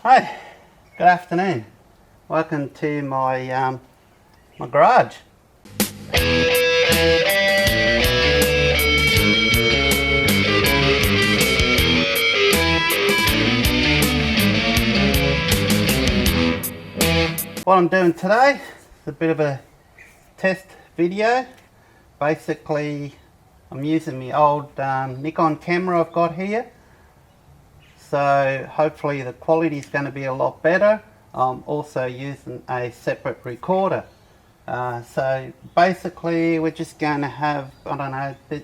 Hi, good afternoon. Welcome to my my garage. What I'm doing today is a bit of a test video. Basically, I'm using my old Nikon camera I've got here. So hopefully the quality is going to be a lot better. I'm also using a separate recorder. So basically we're just going to have, I don't know, a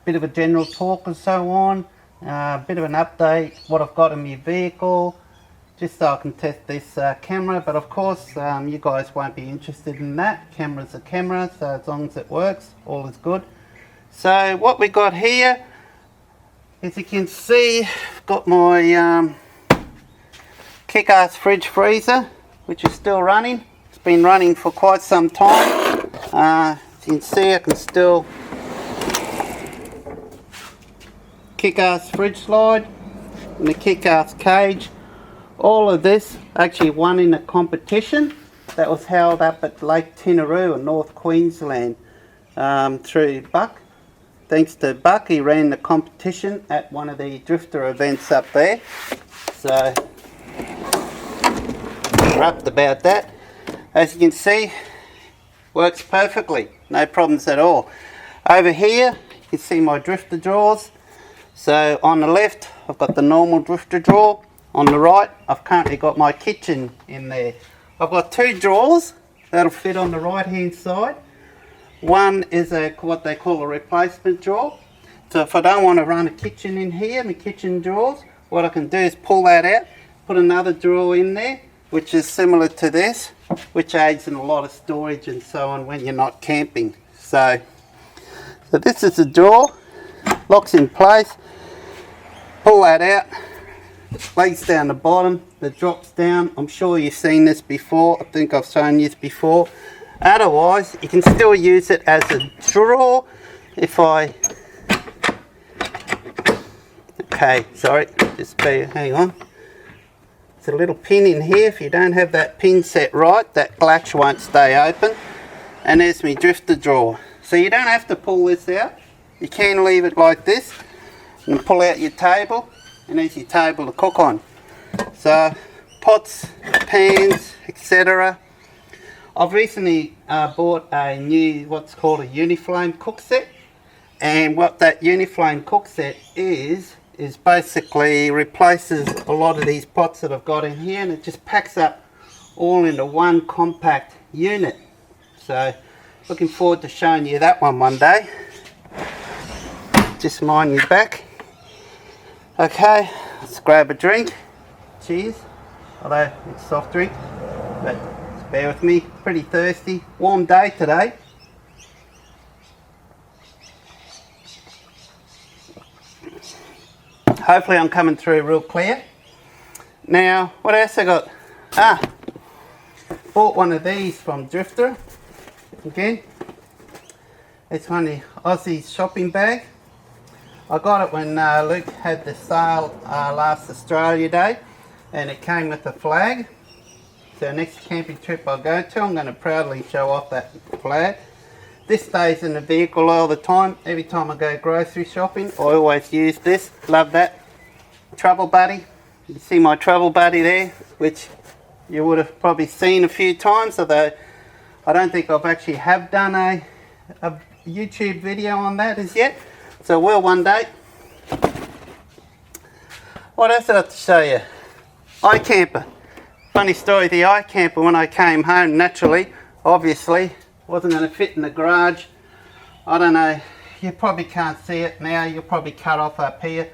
bit of a general talk and so on. A bit of an update, what I've got in my vehicle, just so I can test this camera. But of course you guys won't be interested in that. Camera's a camera, so as long as it works, all is good. So what we got here, as you can see, I've got my kick-ass fridge freezer, which is still running. It's been running for quite some time. As you can see, I can still kick-ass fridge slide and the kick-ass cage. All of this actually won in a competition that was held up at Lake Tinaroo in North Queensland through Buck. Thanks to Buck, he ran the competition at one of the drifter events up there. So, rapt about that. As you can see, works perfectly, no problems at all. Over here, you can see my drifter drawers. So on the left, I've got the normal drifter drawer. On the right, I've currently got my kitchen in there. I've got two drawers that'll fit on the right hand side. One is what they call a replacement drawer. So if I don't want to run a kitchen in here, my kitchen drawers, what I can do is pull that out, put another drawer in there, which is similar to this, which aids in a lot of storage and so on when you're not camping. So this is the drawer, locks in place, pull that out, lays down the bottom, that drops down. I'm sure you've seen this before, I think I've shown you this before. Otherwise, you can still use it as a drawer. If I, okay, sorry, hang on. There's a little pin in here. If you don't have that pin set right, that latch won't stay open. And there's my drifter drawer. So you don't have to pull this out. You can leave it like this and pull out your table, and there's your table to cook on. So pots, pans, etc. I've recently bought a new, what's called a Uniflame Cook Set, and what that Uniflame Cook Set is basically replaces a lot of these pots that I've got in here, and it just packs up all into one compact unit. So looking forward to showing you that one day. Just mind your back. Okay, let's grab a drink. Cheers. Although it's soft drink, but bear with me, pretty thirsty. Warm day today. Hopefully I'm coming through real clear. Now, what else I got? Bought one of these from Drifter. Again, it's one of the Aussie shopping bag. I got it when Luke had the sale last Australia Day, and it came with a flag. So next camping trip I go to, I'm going to proudly show off that flag. This stays in the vehicle all the time. Every time I go grocery shopping, I always use this. Love that. Travel buddy. You see my travel buddy there, which you would have probably seen a few times, although I don't think I've actually have done a YouTube video on that as yet. So will one day. What else did I have to show you? iCamper. Funny story, the iCamper, when I came home, naturally, obviously, wasn't going to fit in the garage. I don't know, you probably can't see it now, you'll probably cut off up here.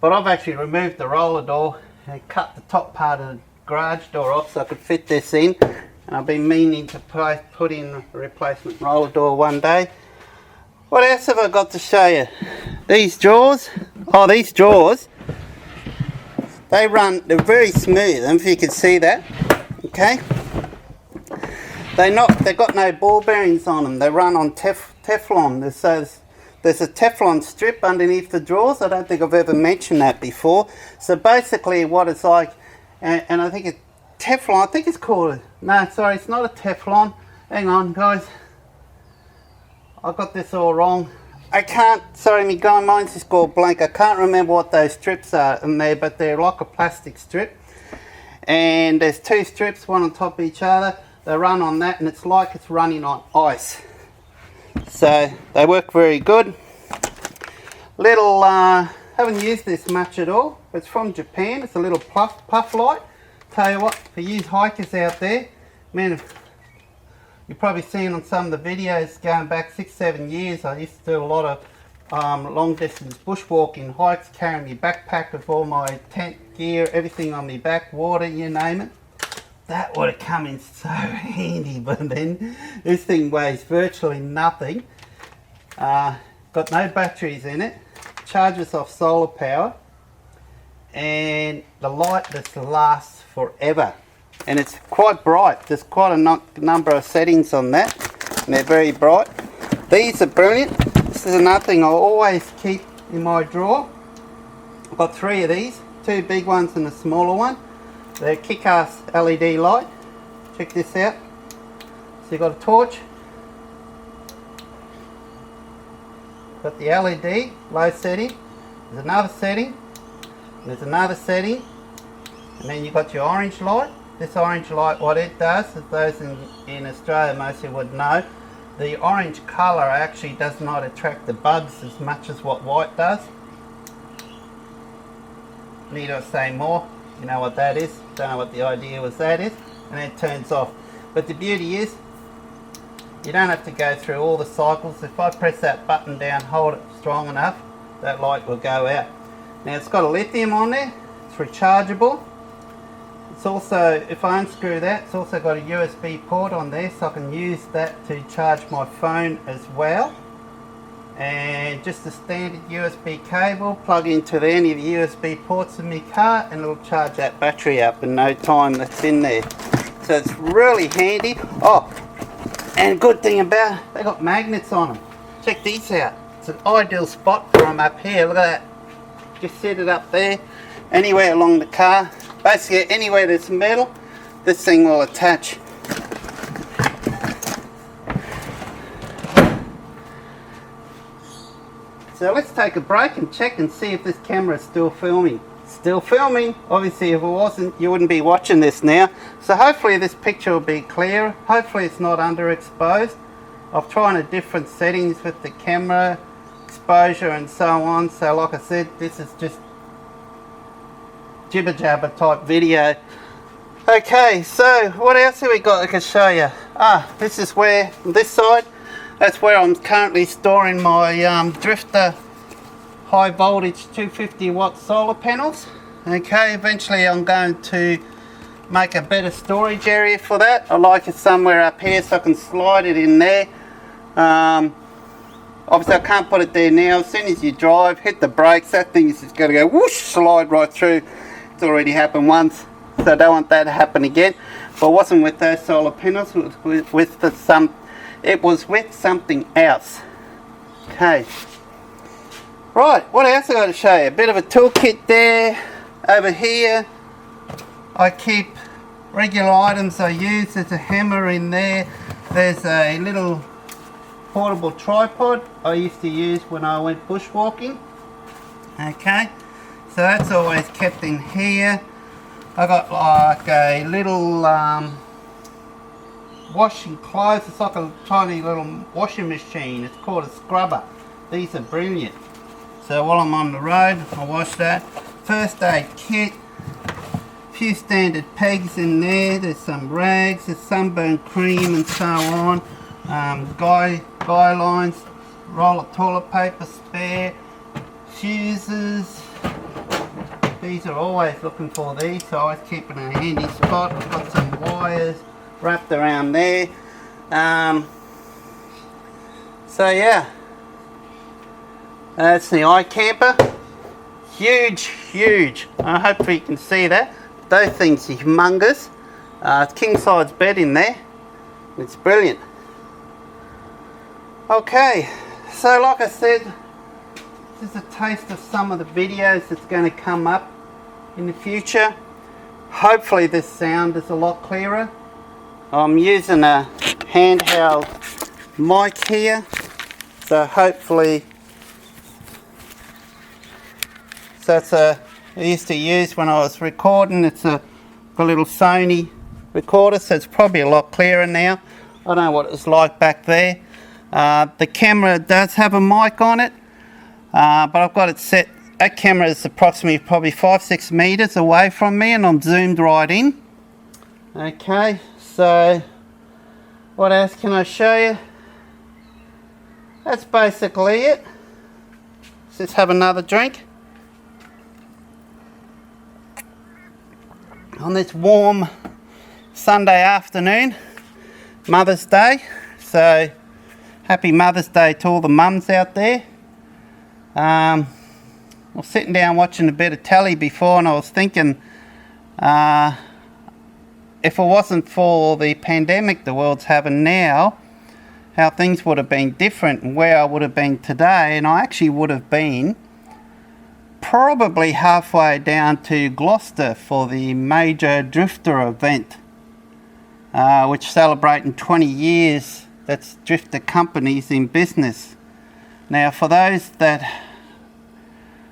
But I've actually removed the roller door and cut the top part of the garage door off so I could fit this in. And I've been meaning to put in a replacement roller door one day. What else have I got to show you? These drawers. Oh, these drawers. They're very smooth, and if you can see that, okay. They've got no ball bearings on them. They run on Teflon. There's a Teflon strip underneath the drawers. I don't think I've ever mentioned that before. So basically what it's like and I think it's Teflon. I think it's called, no, sorry, it's not a Teflon. Hang on, guys. I got this all wrong. I can't, sorry, my guy, mine's just called blank. I can't remember what those strips are in there, but they're like a plastic strip. And there's two strips, one on top of each other. They run on that, and it's like it's running on ice. So they work very good. Little, haven't used this much at all. It's from Japan. It's a little puff light. Tell you what, for you hikers out there, man, you've probably seen on some of the videos going back 6-7 years. I used to do a lot of long distance bushwalking hikes, carrying my backpack with all my tent gear, everything on my back, water, you name it. That would have come in so handy, but then this thing weighs virtually nothing. Got no batteries in it, charges off solar power, and the light just lasts forever. And it's quite bright. There's quite a number of settings on that, and they're very bright. These are brilliant. This is another thing I always keep in my drawer. I've got 3 of these, 2 big ones and a smaller one. They're kick-ass LED light. Check this out. So you've got a torch, got the LED low setting, there's another setting, there's another setting, and then you've got your orange light. This orange light, what it does, as those in Australia mostly would know, the orange colour actually does not attract the bugs as much as what white does. Need I say more? You know what that is. Don't know what the idea was that is. And then it turns off. But the beauty is, you don't have to go through all the cycles. If I press that button down, hold it strong enough, that light will go out. Now it's got a lithium on there. It's rechargeable. It's also, if I unscrew that, it's also got a USB port on there, so I can use that to charge my phone as well. And just a standard USB cable, plug into any of the USB ports in my car, and it'll charge that battery up in no time that's in there. So it's really handy. Oh, and good thing about it, they got magnets on them. Check these out. It's an ideal spot for them up here. Look at that. Just set it up there, anywhere along the car. Basically anywhere there's metal, this thing will attach. So let's take a break and check and see if this camera is still filming. Still filming. Obviously if it wasn't, you wouldn't be watching this now. So hopefully this picture will be clear. Hopefully it's not underexposed. I've tried different settings with the camera, exposure and so on. So like I said, this is just jibber jabber type video. Okay, so what else have we got I can show you? This is where, this side, that's where I'm currently storing my Drifter high voltage 250 watt solar panels. Okay, eventually I'm going to make a better storage area for that. I like it somewhere up here so I can slide it in there. Obviously I can't put it there now. As soon as you drive, hit the brakes, that thing is just going to go whoosh, slide right through. It's already happened once, so I don't want that to happen again. But it wasn't with those solar panels, it was with something else. Okay. Right, what else I got to show you? A bit of a toolkit there. Over here, I keep regular items I use. There's a hammer in there. There's a little portable tripod I used to use when I went bushwalking. Okay, so that's always kept in here. I got like a little washing clothes. It's like a tiny little washing machine. It's called a scrubber. These are brilliant. So while I'm on the road, I wash that. First aid kit. A few standard pegs in there. There's some rags. There's sunburn cream and so on. Guy lines. Roll of toilet paper spare. Fuses. These are always looking for these, so I always keep it in a handy spot. I've got some wires wrapped around there. So yeah, that's the iCamper. Huge. I hope you can see that. Those things are humongous. It's king size bed in there. It's brilliant. Okay, so like I said, this is a taste of some of the videos that's going to come up in the future. Hopefully this sound is a lot clearer. I'm using a handheld mic here, so hopefully, so it's I used to use when I was recording. It's a little Sony recorder, so it's probably a lot clearer now. I don't know what it was like back there. The camera does have a mic on it, but I've got it set. That camera is approximately probably 5-6 meters away from me, and I'm zoomed right in. Okay, so what else can I show you? That's basically it. Let's just have another drink on this warm Sunday afternoon, Mother's Day. So happy Mother's Day to all the mums out there. I was sitting down watching a bit of telly before, and I was thinking, if it wasn't for the pandemic the world's having now, how things would have been different and where I would have been today. And I actually would have been probably halfway down to Gloucester for the major drifter event, which celebrating 20 years that's drifter companies in business. Now, for those that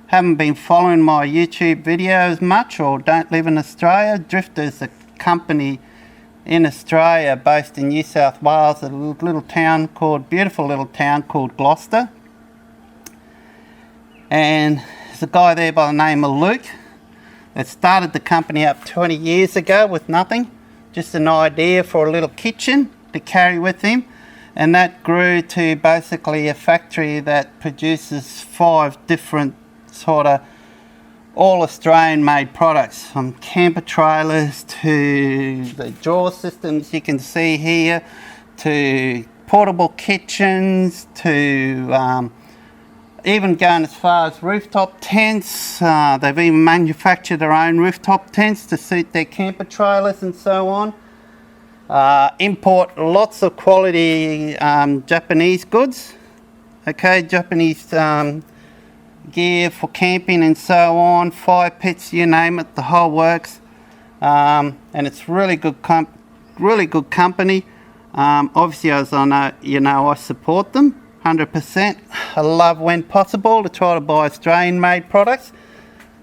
haven't been following my YouTube videos much or don't live in Australia, Drifter's a company in Australia based in New South Wales, a little town called, beautiful little town called Gloucester. And there's a guy there by the name of Luke that started the company up 20 years ago with nothing, just an idea for a little kitchen to carry with him. And that grew to basically a factory that produces 5 different sort of all Australian made products, from camper trailers to the drawer systems you can see here, to portable kitchens, to even going as far as rooftop tents. They've even manufactured their own rooftop tents to suit their camper trailers and so on. Import lots of quality Japanese goods, okay, Japanese gear for camping and so on, fire pits, you name it, the whole works. And it's really good company. Obviously, as I know, you know, I support them 100%. I love, when possible, to try to buy Australian made products,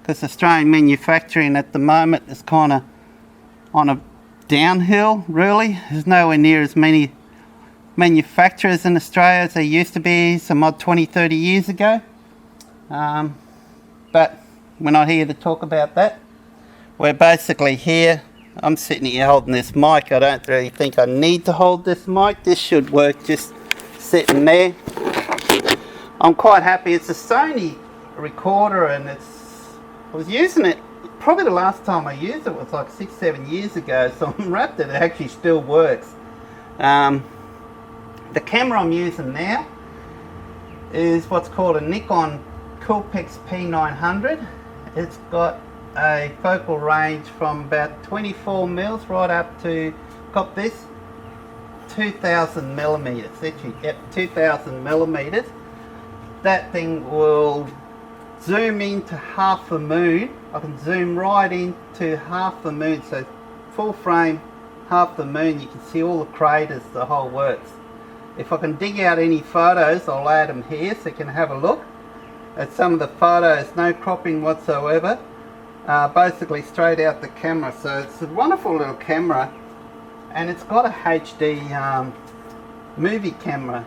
because Australian manufacturing at the moment is kind of on a downhill, really. There's nowhere near as many manufacturers in Australia as there used to be some odd 20-30 years ago. But we're not here to talk about that. We're basically here, I'm sitting here holding this mic. I don't really think I need to hold this mic. This should work just sitting there. I'm quite happy. It's a Sony recorder, and I was using it, probably the last time I used it was like 6-7 years ago, so I'm wrapped that it actually still works. The camera I'm using now is what's called a Nikon Coolpix P900. It's got a focal range from about 24 mils right up to, cop this, 2000 millimeters. Actually, yep, 2000 millimeters. That thing will zoom into half the moon. I can zoom right into half the moon, so full frame, half the moon. You can see all the craters, the whole works. If I can dig out any photos, I'll add them here so you can have a look at some of the photos. No cropping whatsoever, basically straight out the camera. So it's a wonderful little camera, and it's got a HD movie camera,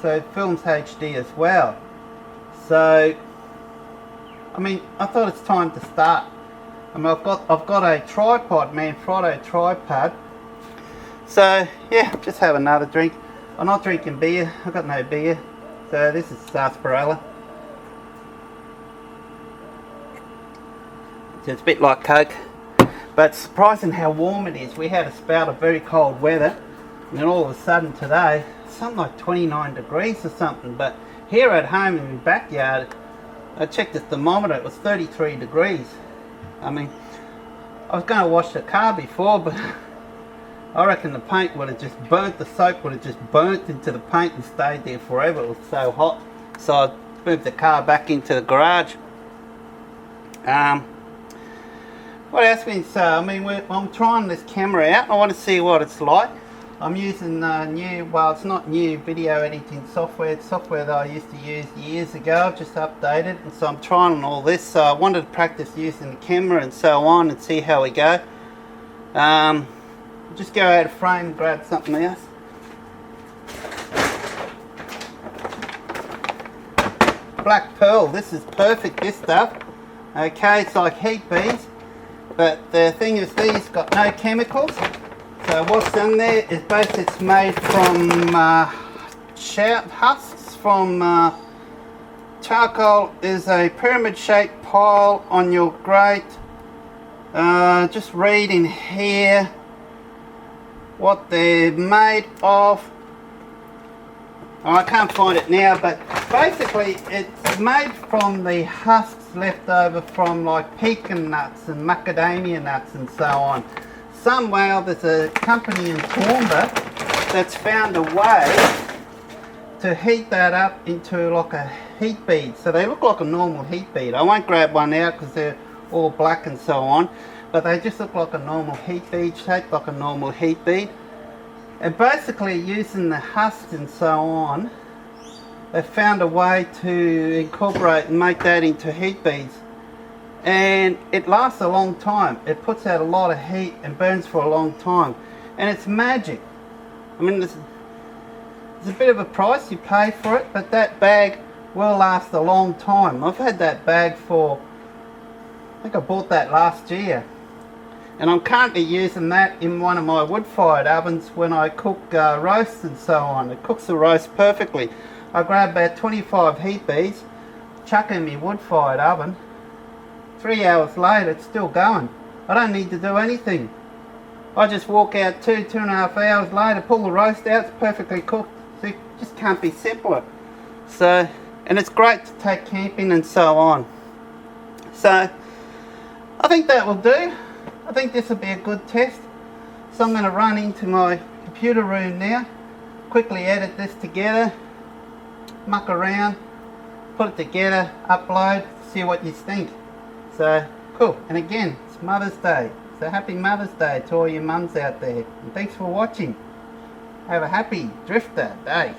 so it films HD as well. So I mean, I thought it's time to start. I mean, I've got a tripod, Manfrotto tripod. So yeah, just have another drink. I'm not drinking beer. I've got no beer. So this is sarsaparilla. It's a bit like Coke, but it's surprising how warm it is. We had a spout of very cold weather, and then all of a sudden today, it's something like 29 degrees or something. But here at home in the backyard, I checked the thermometer, it was 33 degrees. I mean, I was going to wash the car before, but I reckon the paint would have just burnt, the soap would have just burnt into the paint and stayed there forever. It was so hot. So I moved the car back into the garage. what else can you say? I mean, I'm trying this camera out. I want to see what it's like. I'm using new, well, it's not new video editing software. It's software that I used to use years ago. I've just updated, and so I'm trying all this. So I wanted to practice using the camera and so on and see how we go. Just go out of frame and grab something else. Black pearl, this is perfect, this stuff. Okay, it's like heat beads, but the thing is these got no chemicals. So what's in there is basically it's made from husks from charcoal. Is a pyramid shaped pile on your grate. Just reading here what they're made of. Oh, I can't find it now, but basically it's made from the husks left over from like pecan nuts and macadamia nuts and so on. Somehow there's a company in Toowoomba that's found a way to heat that up into like a heat bead. So they look like a normal heat bead. I won't grab one out because they're all black and so on, but they just look like a normal heat bead, shaped like a normal heat bead. And basically using the husks and so on, they found a way to incorporate and make that into heat beads. And it lasts a long time. It puts out a lot of heat and burns for a long time. And it's magic. I mean, there's a bit of a price you pay for it, but that bag will last a long time. I've had that bag for, I think I bought that last year. And I'm currently using that in one of my wood-fired ovens when I cook roasts and so on. It cooks the roast perfectly. I grab about 25 heat beads, chuck in my wood-fired oven. 3 hours later, it's still going. I don't need to do anything. I just walk out 2.5 hours later, pull the roast out, it's perfectly cooked. So it just can't be simpler. So, and it's great to take camping and so on. So, I think that will do. I think this will be a good test. So I'm going to run into my computer room now, quickly edit this together, muck around, put it together, upload, see what you think. So, cool. And again, it's Mother's Day. So happy Mother's Day to all your mums out there. And thanks for watching. Have a happy drifter day.